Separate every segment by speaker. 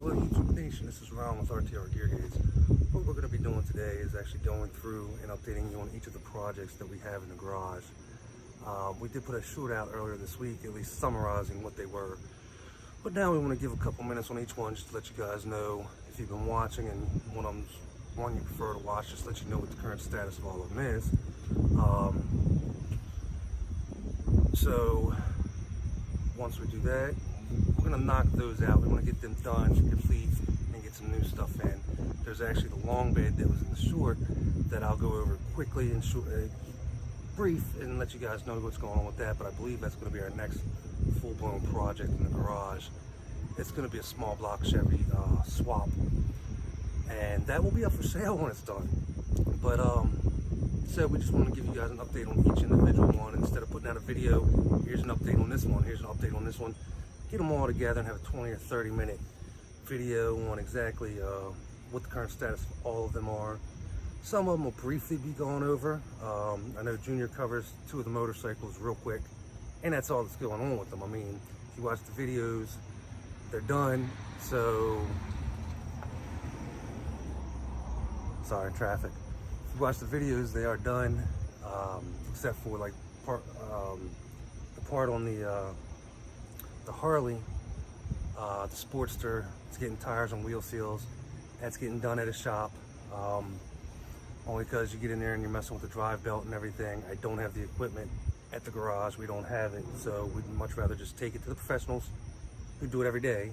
Speaker 1: Hello YouTube Nation, this is Ron with RTR Gearheads. What we're going to be doing today is actually going through and updating you on each of the projects that we have in the garage. We did put a short out earlier this week, at least summarizing what they were. But now we want to give a couple minutes on each one just to let you guys know if you've been watching and one you prefer to watch, just let you know what the current status of all of them is. So once we do that, we're going to knock those out. We want to get them done, complete, and get some new stuff in. There's actually the long bed that was in the short that I'll go over quickly and brief and let you guys know what's going on with that, but I believe that's going to be our next full-blown project in the garage. It's going to be a small block Chevy swap, and that will be up for sale when it's done. But so we just want to give you guys an update on each individual one. Instead of putting out a video, here's an update on this one, here's an update on this one. Get them all together and have a 20 or 30 minute video on exactly what the current status of all of them are. Some of them will briefly be gone over. I know Junior covers two of the motorcycles real quick, and that's all that's going on with them. I mean, if you watch the videos, they're done. So, sorry, traffic. If you watch the videos, they are done, except for like the part on the Harley, the Sportster. It's getting tires and wheel seals. That's getting done at a shop. Only because you get in there and you're messing with the drive belt and everything. I don't have the equipment at the garage. We don't have it, so we'd much rather just take it to the professionals who do it every day.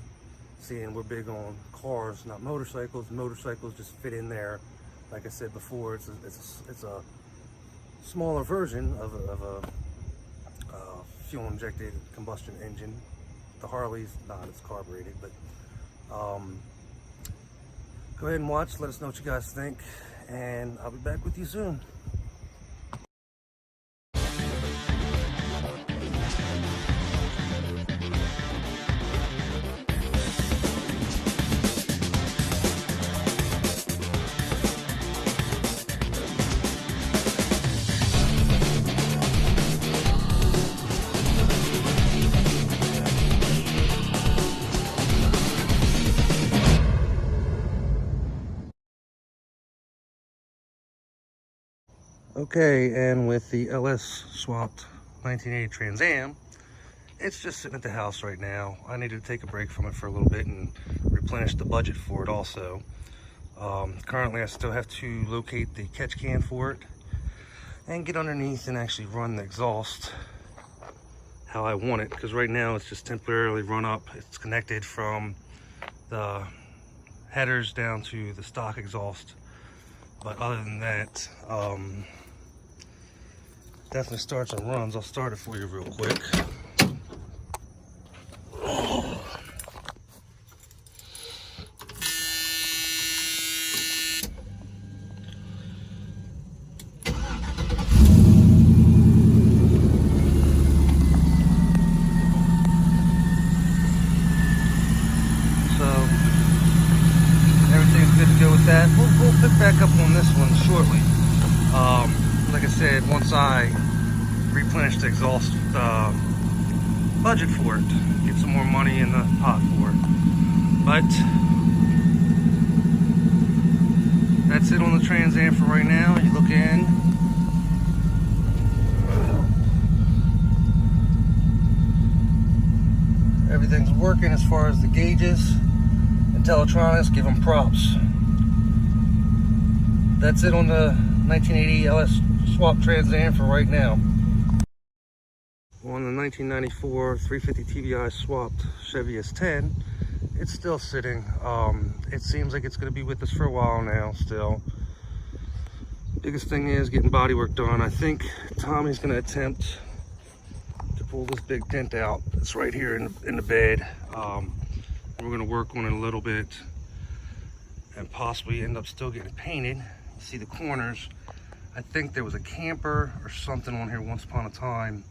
Speaker 1: Seeing we're big on cars, not motorcycles. Motorcycles just fit in there. Like I said before, it's a smaller version of a fuel injected combustion engine. The Harley's not, it's carbureted, but go ahead and watch, let us know what you guys think, and I'll be back with you soon. Okay, and with the LS swapped 1980 Trans Am, it's just sitting at the house right now. I needed to take a break from it for a little bit and replenish the budget for it also. Currently I still have to locate the catch can for it and get underneath and actually run the exhaust how I want it, because right now it's just temporarily run up. It's connected from the headers down to the stock exhaust, but other than that, definitely starts and runs. I'll start it for you real quick. So everything's good to go with that. We'll pick back up on this one shortly. Like I said, once I replenish the exhaust budget for it, get some more money in the pot for it. But that's it on the Trans Am for right now. You look in. Everything's working as far as the gauges. Intellitronics, give them props. That's it on the 1980 LS swap Trans Am for right now. On the 1994 350 TBI swapped Chevy S10, it's still sitting. It seems like it's going to be with us for a while now still. Biggest thing is getting body work done. I think Tommy's going to attempt to pull this big dent out. It's right here in the bed. We're going to work on it a little bit and possibly end up still getting painted. You see the corners. I think there was a camper or something on here once upon a time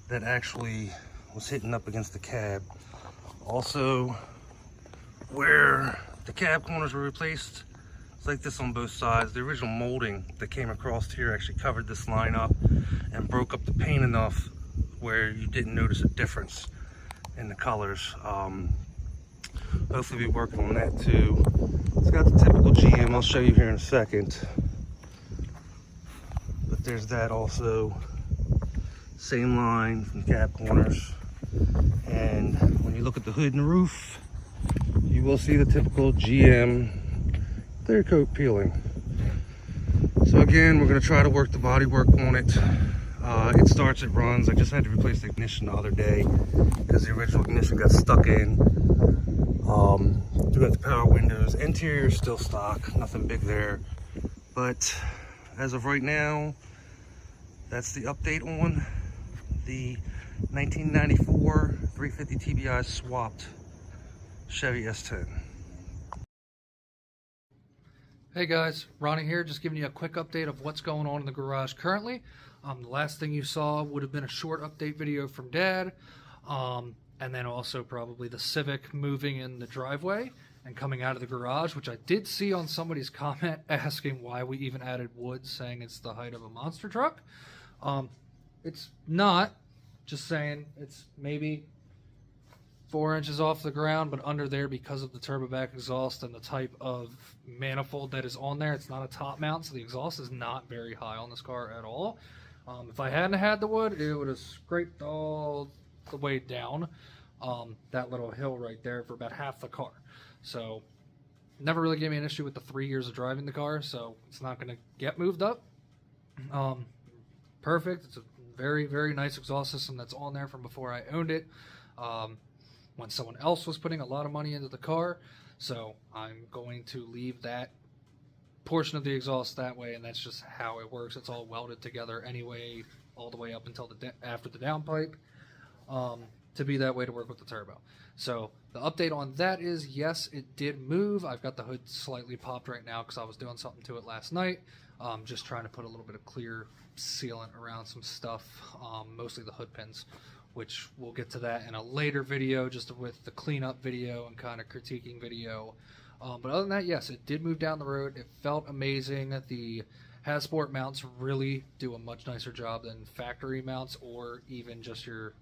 Speaker 1: that actually was hitting up against the cab. Also, where the cab corners were replaced, it's like this on both sides. The original molding that came across here actually covered this line up and broke up the paint enough where you didn't notice a difference in the colors. hopefully be working on that too. It's got the typical GM, I'll show you here in a second. But there's that also. Same line from cap corners. And when you look at the hood and the roof, you will see the typical GM clear coat peeling. So again, we're going to try to work the body work on it. It starts, it runs. I just had to replace the ignition the other day because the original ignition got stuck in. Do got the power windows. Interior is still stock, nothing big there. But as of right now, that's the update on the 1994 350 TBI swapped Chevy S10.
Speaker 2: Hey guys, Ronnie here, just giving you a quick update of what's going on in the garage currently. The last thing you saw would have been a short update video from Dad, and then also probably the Civic moving in the driveway and coming out of the garage, which I did see on somebody's comment asking why we even added wood, saying it's the height of a monster truck. It's not, just saying it's maybe 4 inches off the ground, but under there because of the turbo back exhaust and the type of manifold that is on there. It's not a top mount, so the exhaust is not very high on this car at all. If I hadn't had the wood, it would have scraped all the way down that little hill right there for about half the car. So never really gave me an issue with the 3 years of driving the car, so it's not going to get moved up. Perfect. It's a very, very nice exhaust system that's on there from before I owned it. When someone else was putting a lot of money into the car. So I'm going to leave that portion of the exhaust that way, and that's just how it works. It's all welded together anyway, all the way up until after the downpipe, to be that way to work with the turbo. So the update on that is, yes, it did move. I've got the hood slightly popped right now because I was doing something to it last night. Just trying to put a little bit of clear sealant around some stuff, mostly the hood pins, which we'll get to that in a later video, just with the cleanup video and kind of critiquing video. But other than that, yes, it did move down the road. It felt amazing. The Sport mounts really do a much nicer job than factory mounts or even just your,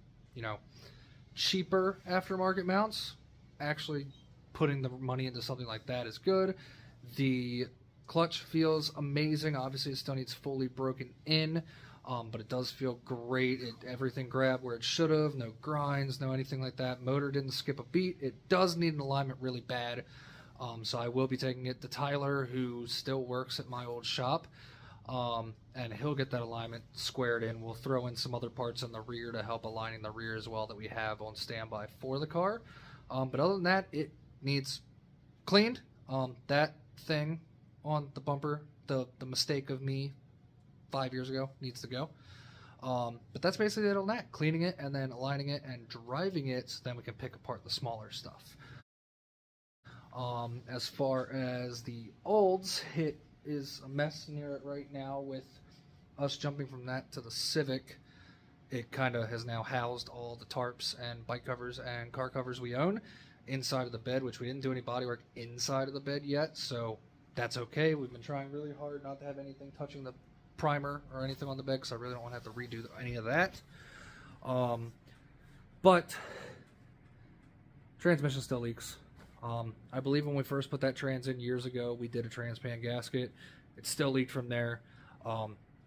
Speaker 2: cheaper aftermarket mounts. Actually, putting the money into something like that is good. The clutch feels amazing. Obviously, it still needs fully broken in. But it does feel great. Everything grabbed where it should have. No grinds, no anything like that. Motor didn't skip a beat. It does need an alignment really bad. So I will be taking it to Tyler, who still works at my old shop. And he'll get that alignment squared in. We'll throw in some other parts in the rear to help aligning the rear as well that we have on standby for the car. But other than that, it needs cleaned. That thing on the bumper, the mistake of me 5 years ago, needs to go. But that's basically it on that. Cleaning it and then aligning it and driving it, so then we can pick apart the smaller stuff. As far as the Olds, it is a mess near it right now with us jumping from that to the Civic. It kind of has now housed all the tarps and bike covers and car covers we own inside of the bed, which we didn't do any bodywork inside of the bed yet, so that's okay. We've been trying really hard not to have anything touching the primer or anything on the bed because I really don't want to have to redo any of that. But transmission still leaks. I believe when we first put that trans in years ago, we did a transpan gasket. It still leaked from there.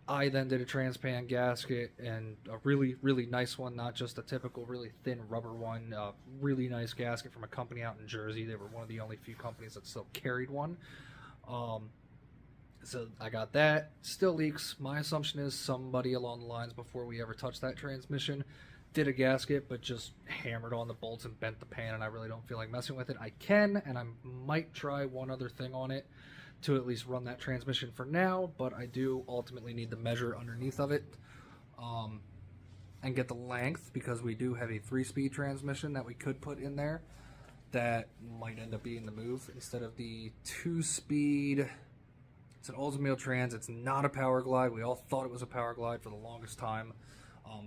Speaker 2: I then did a transpan gasket, and a really, really nice one, not just a typical really thin rubber one. Really nice gasket from a company out in Jersey. They were one of the only few companies that still carried one. So I got that. Still leaks. My assumption is somebody along the lines before we ever touched that transmission did a gasket, but just hammered on the bolts and bent the pan, and I really don't feel like messing with it. I can, and I might try one other thing on it to at least run that transmission for now, but I do ultimately need the measure underneath of it and get the length, because we do have a 3-speed transmission that we could put in there that might end up being the move instead of the 2-speed. It's an Oldsmobile Trans. It's not a Power Glide. We all thought it was a Power Glide for the longest time,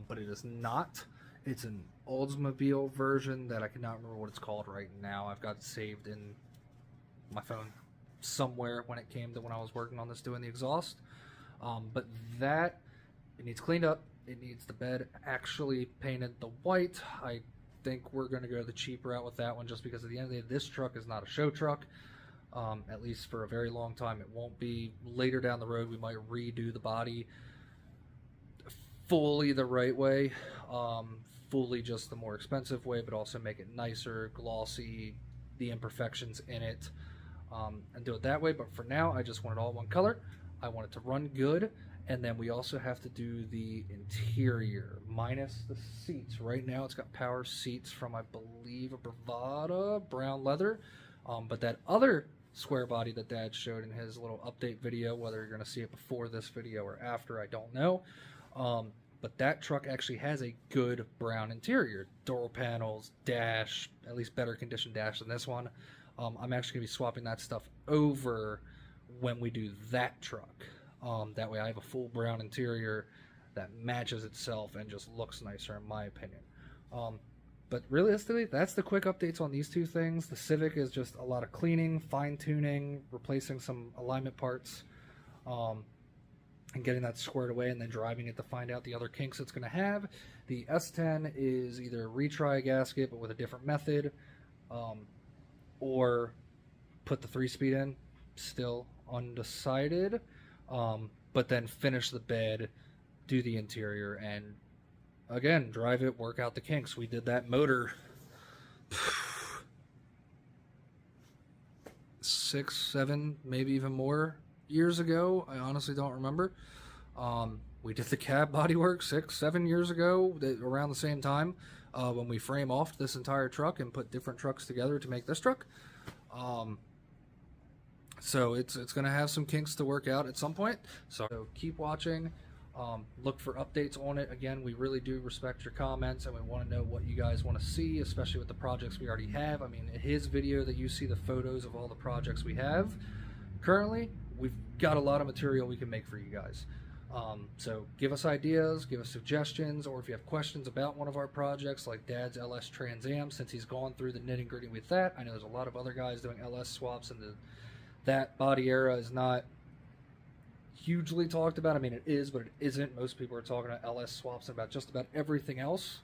Speaker 2: but it is not. It's an Oldsmobile version that I cannot remember what it's called right now. I've got it saved in my phone somewhere when it came to when I was working on this doing the exhaust. But that, it needs cleaned up. It needs the bed actually painted the white. I think we're going to go the cheap route with that one, just because at the end of the day, this truck is not a show truck. At least for a very long time. It won't be. Later down the road, we might redo the body fully the right way, fully just the more expensive way, but also make it nicer, glossy, the imperfections in it, and do it that way. But for now, I just want it all one color. I want it to run good. And then we also have to do the interior, minus the seats. Right now, it's got power seats from, I believe, a Bravada, brown leather. But that other square body that Dad showed in his little update video, whether you're going to see it before this video or after, I don't know. But that truck actually has a good brown interior. Door panels, dash, at least better condition dash than this one. I'm actually going to be swapping that stuff over when we do that truck. That way I have a full brown interior that matches itself and just looks nicer, in my opinion. But realistically, that's the quick updates on these two things. The Civic is just a lot of cleaning, fine-tuning, replacing some alignment parts, and getting that squared away, and then driving it to find out the other kinks it's going to have. The S10 is either retry a gasket, but with a different method, or put the 3-speed in, still undecided. But then finish the bed, do the interior, and again, drive it, work out the kinks. We did that motor 6, 7, maybe even more years ago. I honestly don't remember. We did the cab bodywork 6, 7 years ago, around the same time, when we frame off this entire truck and put different trucks together to make this truck. So it's going to have some kinks to work out at some point. So keep watching. Look for updates on it. Again, we really do respect your comments, and we want to know what you guys want to see, especially with the projects we already have. I mean, in his video that you see the photos of all the projects we have currently, we've got a lot of material we can make for you guys. So give us ideas, give us suggestions, or if you have questions about one of our projects like Dad's LS Trans Am, since he's gone through the nitty gritty with that. I know there's a lot of other guys doing LS swaps, and that body era is not hugely talked about. I mean, it is, but it isn't. Most people are talking about LS swaps and about just about everything else.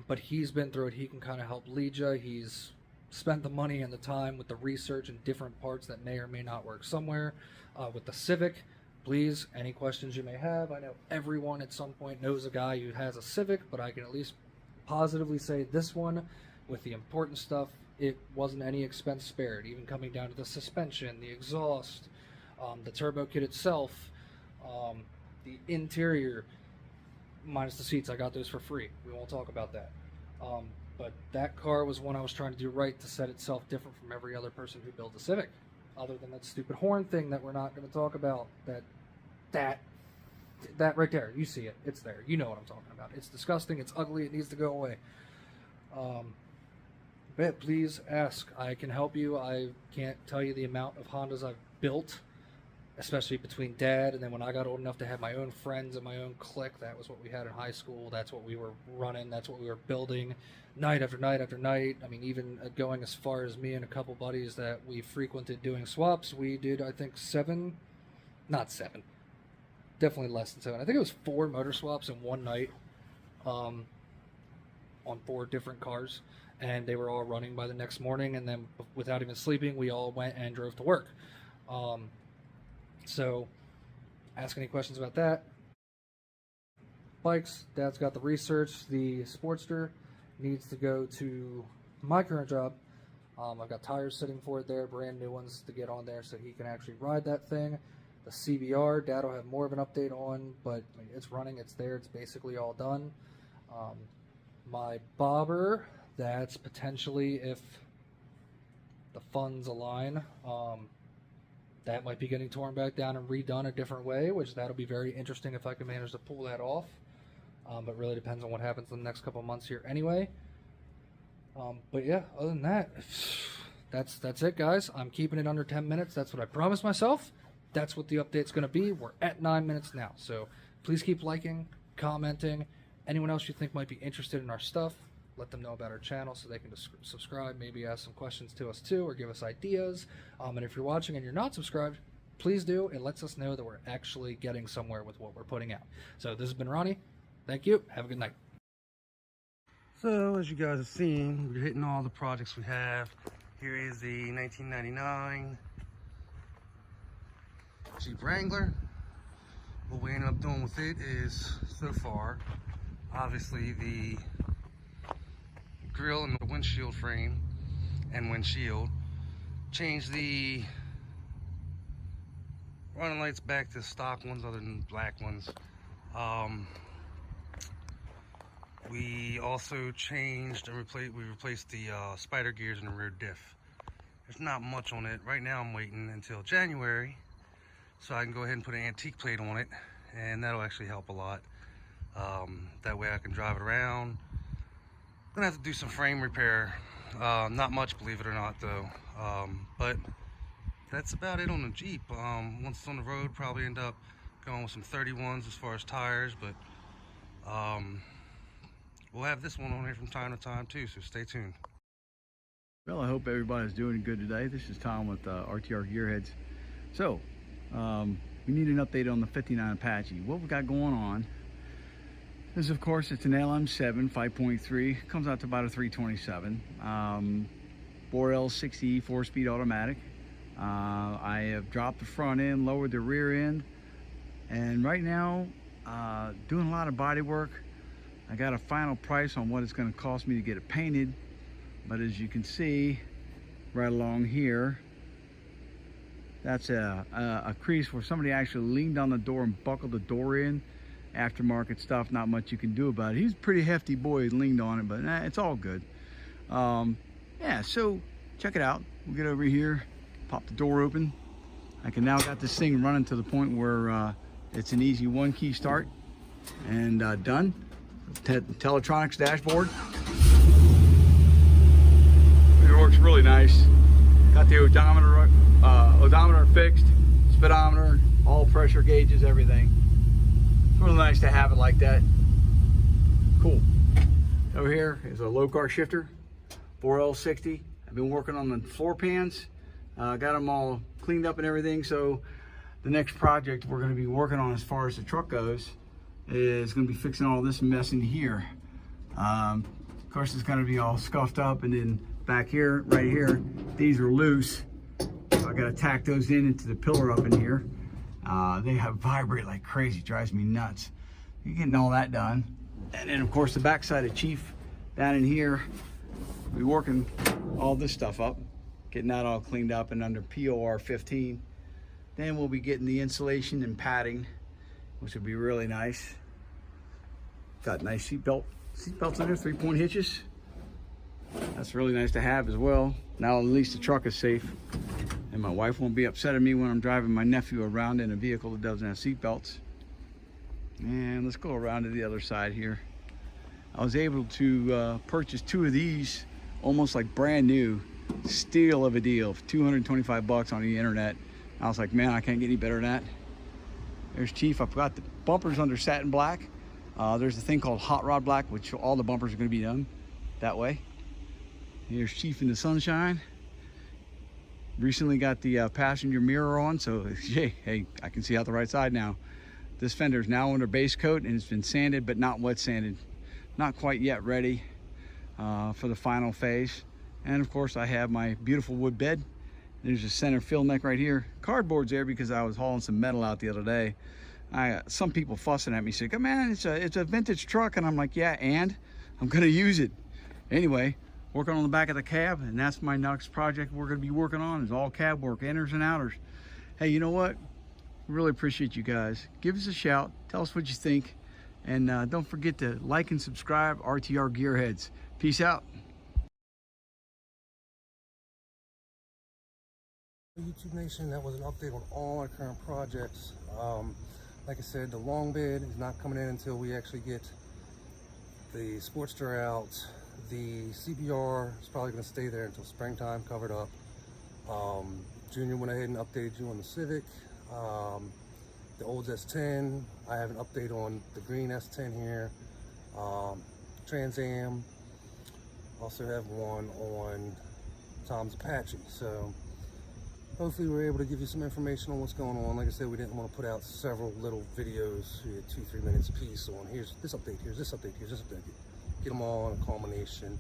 Speaker 2: But he's been through it. He can kind of help lead you. He's spent the money and the time with the research and different parts that may or may not work somewhere. With the Civic, please, any questions you may have. I know everyone at some point knows a guy who has a Civic, but I can at least positively say this one, with the important stuff, it wasn't any expense spared, even coming down to the suspension, the exhaust, the turbo kit itself, the interior, minus the seats. I got those for free. We won't talk about that. But that car was one I was trying to do right to set itself different from every other person who built a Civic, other than that stupid horn thing that we're not going to talk about. That right there, you see it. It's there. You know what I'm talking about. It's disgusting. It's ugly. It needs to go away. But please ask. I can help you. I can't tell you the amount of Hondas I've built, especially between Dad and then when I got old enough to have my own friends and my own clique. That was what we had in high school. That's what we were running. That's what we were building night after night after night. I mean, even going as far as me and a couple buddies that we frequented doing swaps, we did, I think, 7, not 7, definitely less than 7. I think it was 4 motor swaps in one night, on 4 different cars. And they were all running by the next morning, and then without even sleeping, we all went and drove to work. So ask any questions about that. Bikes, Dad's got the research. The Sportster needs to go to my current job. I've got tires sitting for it there, brand new ones to get on there so he can actually ride that thing. The CBR, Dad will have more of an update on, but I mean, it's running, it's there, it's basically all done. My bobber, that's potentially, if the funds align, that might be getting torn back down and redone a different way, which that'll be very interesting if I can manage to pull that off. But really depends on what happens in the next couple months here anyway. But yeah, other than that, that's it, guys. I'm keeping it under 10 minutes. That's what I promised myself. That's what the update's going to be. We're at 9 minutes now. So please keep liking, commenting. Anyone else you think might be interested in our stuff, let them know about our channel so they can subscribe, maybe ask some questions to us too, or give us ideas. And if you're watching and you're not subscribed, please do. It lets us know that we're actually getting somewhere with what we're putting out. So this has been Ronnie. Thank you. Have a good night.
Speaker 1: So as you guys have seen, we're hitting all the projects we have. Here is the 1999 Jeep Wrangler. What we ended up doing with it is, so far, obviously the grill and the windshield frame and windshield. Change the running lights back to stock ones other than black ones. We also changed and replaced the spider gears in the rear diff. There's not much on it. Right now I'm waiting until January so I can go ahead and put an antique plate on it, and that'll actually help a lot. That way I can drive it around. Gonna have to do some frame repair. Not much, believe it or not, though. But that's about it on the Jeep. Once it's on the road, probably end up going with some 31s as far as tires, but we'll have this one on here from time to time too, so stay tuned.
Speaker 3: Well, I hope everybody's doing good today. This is Tom with RTR Gearheads. So, we need an update on the 59 Apache. What we got going on is, of course, it's an LM7 5.3. Comes out to about a 327. 4L60 4-speed automatic. I have dropped the front end, lowered the rear end, and right now, doing a lot of body work. I got a final price on what it's going to cost me to get it painted, but as you can see right along here, that's a crease where somebody actually leaned on the door and buckled the door in. Aftermarket stuff, not much you can do about it. He's a pretty hefty boy, he leaned on it, but it's all good. Yeah, so check it out. We'll get over here, pop the door open. I can now got this thing running to the point where it's an easy one-key start and done. Teletronics dashboard. It works really nice. Got the odometer fixed, speedometer, all pressure gauges, everything. It's really nice to have it like that. Cool. Over here is a low car shifter, 4L60. I've been working on the floor pans. Got them all cleaned up and everything. So the next project we're going to be working on as far as the truck goes is going to be fixing all this mess in here. Of course, it's going to be all scuffed up, and then back here, right here, these are loose. So I got to tack those into the pillar up in here. They have vibrate like crazy, drives me nuts. You're getting all that done. And then of course the backside of Chief down in here, we'll be working all this stuff up, getting that all cleaned up and under POR 15. Then we'll be getting the insulation and padding, which would be really nice. Got nice seatbelts in there, 3-point hitches. That's really nice to have as well. Now at least the truck is safe, and my wife won't be upset at me when I'm driving my nephew around in a vehicle that doesn't have seatbelts. And let's go around to the other side here. I was able to purchase 2 of these, almost like brand new, steal of a deal, for 225 bucks on the internet. I was like, man, I can't get any better than that. There's Chief. I forgot the bumpers under satin black. There's a thing called hot rod black, which all the bumpers are going to be done that way. Here's Chief in the sunshine. Recently got the passenger mirror on, so hey, I can see out the right side now. This fender is now under base coat, and it's been sanded but not wet sanded. Not quite yet ready for the final phase. And of course I have my beautiful wood bed. There's a center fill neck right here. Cardboard's there because I was hauling some metal out the other day. Some people fussing at me saying, man, it's a vintage truck, and I'm like, yeah, and I'm gonna use it anyway. Working on the back of the cab, and that's my next project we're going to be working on, is all cab work, inners and outers. Hey, you know what? Really appreciate you guys. Give us a shout. Tell us what you think. And don't forget to like and subscribe, RTR Gearheads. Peace out.
Speaker 1: YouTube Nation, that was an update on all our current projects. Like I said, the long bed is not coming in until we actually get the Sportster out. The CBR is probably going to stay there until springtime, covered up. Junior went ahead and updated you on the Civic. The Olds S10, I have an update on the green S10 here. Trans Am, also have one on Tom's Apache. So hopefully we're able to give you some information on what's going on. Like I said, we didn't want to put out several little videos, 2-3 minutes a piece on here's this update, here's this update, here's this update. get them all in a culmination.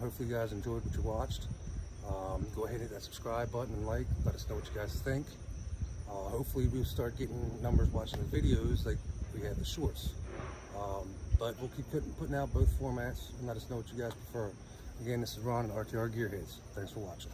Speaker 1: Hopefully you guys enjoyed what you watched. Go ahead and hit that subscribe button and like. Let us know what you guys think. Hopefully we'll start getting numbers watching the videos like we had the shorts. But we'll keep putting out both formats and let us know what you guys prefer. Again, this is Ron at RTR Gearheads. Thanks for watching.